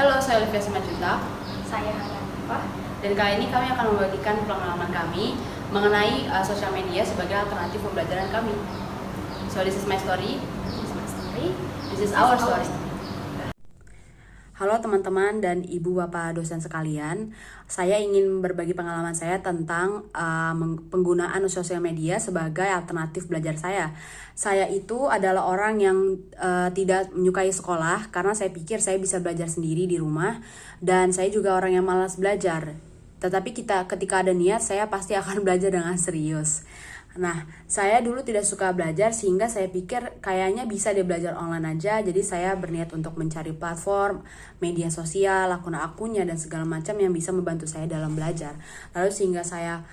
Halo, saya Olivia Simanjuntak. Saya Hanifah. Dan kali ini kami akan membagikan pengalaman kami mengenai sosial media sebagai alternatif pembelajaran kami. So this is my story. This is our story. Halo teman-teman dan ibu bapak dosen sekalian, saya ingin berbagi pengalaman saya tentang penggunaan sosial media sebagai alternatif belajar saya. Saya itu adalah orang yang tidak menyukai sekolah karena saya pikir saya bisa belajar sendiri di rumah, dan saya juga orang yang malas belajar. Tetapi ketika ada niat, saya pasti akan belajar dengan serius. Nah, saya dulu tidak suka belajar sehingga saya pikir kayaknya bisa dia belajar online aja. Jadi saya berniat untuk mencari platform, media sosial, akun-akunnya dan segala macam yang bisa membantu saya dalam belajar. Lalu sehingga saya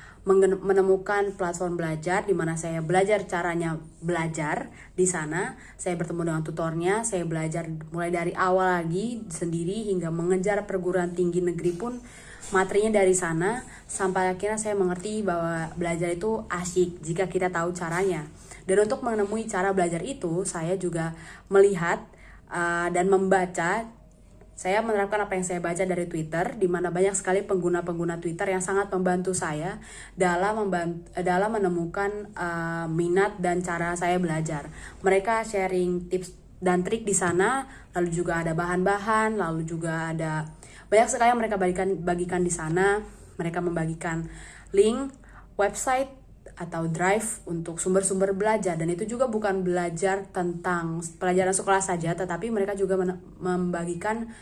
menemukan platform belajar di mana saya belajar caranya belajar. Di sana saya bertemu dengan tutornya, saya belajar mulai dari awal lagi sendiri hingga mengejar perguruan tinggi negeri pun materinya dari sana, sampai akhirnya saya mengerti bahwa belajar itu asyik jika kita tahu caranya. Dan untuk menemui cara belajar itu, saya juga melihat dan membaca. Saya menerapkan apa yang saya baca dari Twitter, di mana banyak sekali pengguna-pengguna Twitter yang sangat membantu saya dalam menemukan minat dan cara saya belajar. Mereka sharing tips dan trik di sana, lalu juga ada bahan-bahan, lalu juga ada banyak sekali yang mereka bagikan di sana. Mereka membagikan link, website, atau drive untuk sumber-sumber belajar. Dan itu juga bukan belajar tentang pelajaran sekolah saja, tetapi mereka juga membagikan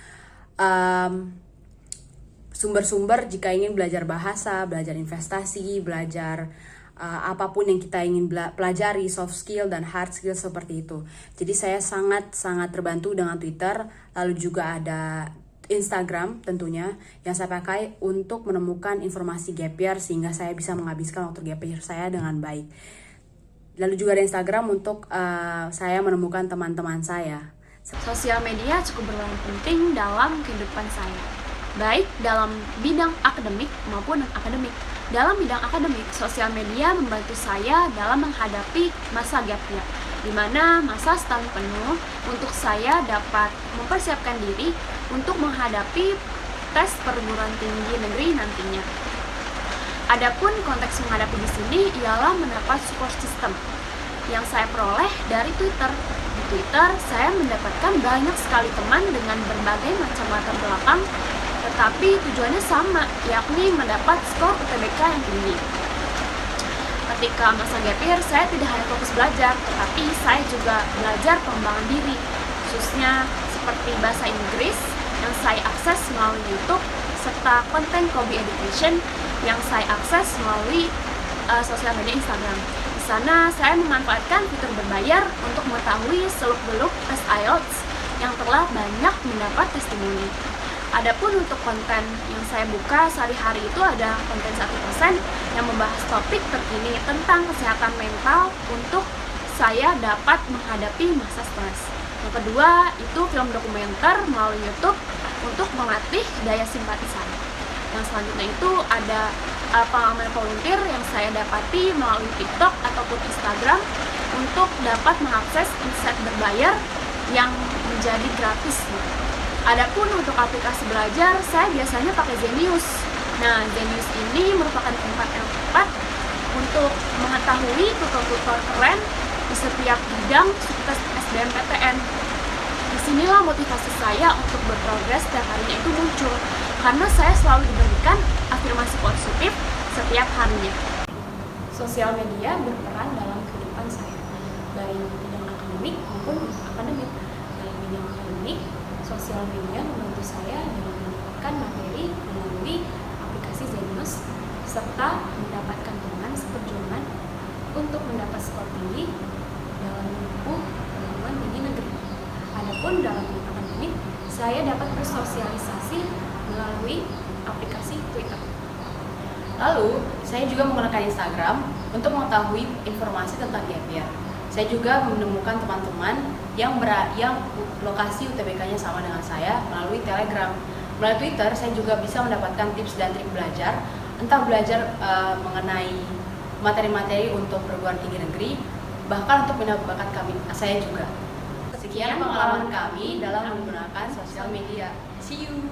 sumber-sumber jika ingin belajar bahasa, belajar investasi, belajar apapun yang kita ingin pelajari, soft skill dan hard skill seperti itu. Jadi saya sangat terbantu dengan Twitter, lalu juga ada Instagram tentunya yang saya pakai untuk menemukan informasi gap year sehingga saya bisa menghabiskan waktu gap year saya dengan baik. Lalu juga ada Instagram untuk saya menemukan teman-teman saya. Sosial media cukup berperan penting dalam kehidupan saya, baik dalam bidang akademik maupun non-akademik. Dalam bidang akademik, sosial media membantu saya dalam menghadapi masa gap year, di mana masa setahun penuh untuk saya dapat mempersiapkan diri untuk menghadapi tes perguruan tinggi negeri nantinya. Adapun konteks menghadapi di sini ialah mendapat support system yang saya peroleh dari Twitter. Di Twitter, saya mendapatkan banyak sekali teman dengan berbagai macam latar belakang, tetapi tujuannya sama, yakni mendapat skor UTBK yang tinggi. Ketika masa gap year, saya tidak hanya fokus belajar, tetapi saya juga belajar pengembangan diri, khususnya seperti bahasa Inggris yang saya akses melalui YouTube, serta konten Kobe Education yang saya akses melalui sosial media Instagram. Di sana saya memanfaatkan fitur berbayar untuk mengetahui seluk-beluk tes IELTS yang telah banyak mendapat testimoni. Adapun untuk konten yang saya buka sehari-hari itu ada konten 1% yang membahas topik terkini tentang kesehatan mental untuk saya dapat menghadapi masa stres. Yang kedua itu film dokumenter melalui YouTube untuk melatih daya simpati saya. Yang selanjutnya itu ada pengalaman volunteer yang saya dapati melalui TikTok ataupun Instagram untuk dapat mengakses insight berbayar yang menjadi gratis. Adapun untuk aplikasi belajar, saya biasanya pakai Zenius. Nah, Zenius ini merupakan tempat yang tepat untuk mengetahui tutor-tutor keren di setiap bidang sukses SBMPTN. Disinilah motivasi saya untuk berprogres setiap harinya itu muncul, karena saya selalu diberikan afirmasi positif setiap harinya. Sosial media berperan dalam kehidupan saya, baik bidang akademik maupun akademik. Dalam bidang akademik, sosial media membantu saya dalam mendapatkan materi melalui aplikasi Zenius, serta mendapatkan teman seperjuangan untuk mendapat skor tinggi dalam menempuh perguruan tinggi negeri. Adapun dalam bidang akademik, saya dapat bersosialisasi melalui aplikasi Twitter. Lalu, saya juga menggunakan Instagram untuk mengetahui informasi tentang gap year. Saya juga menemukan teman-teman yang lokasi UTBK-nya sama dengan saya melalui Telegram. Melalui Twitter, saya juga bisa mendapatkan tips dan trik belajar, entah belajar mengenai materi-materi untuk perguruan tinggi negeri, bahkan untuk minat bakat saya juga. Sekian. Sekian pengalaman kami dalam menggunakan sosial media. See you!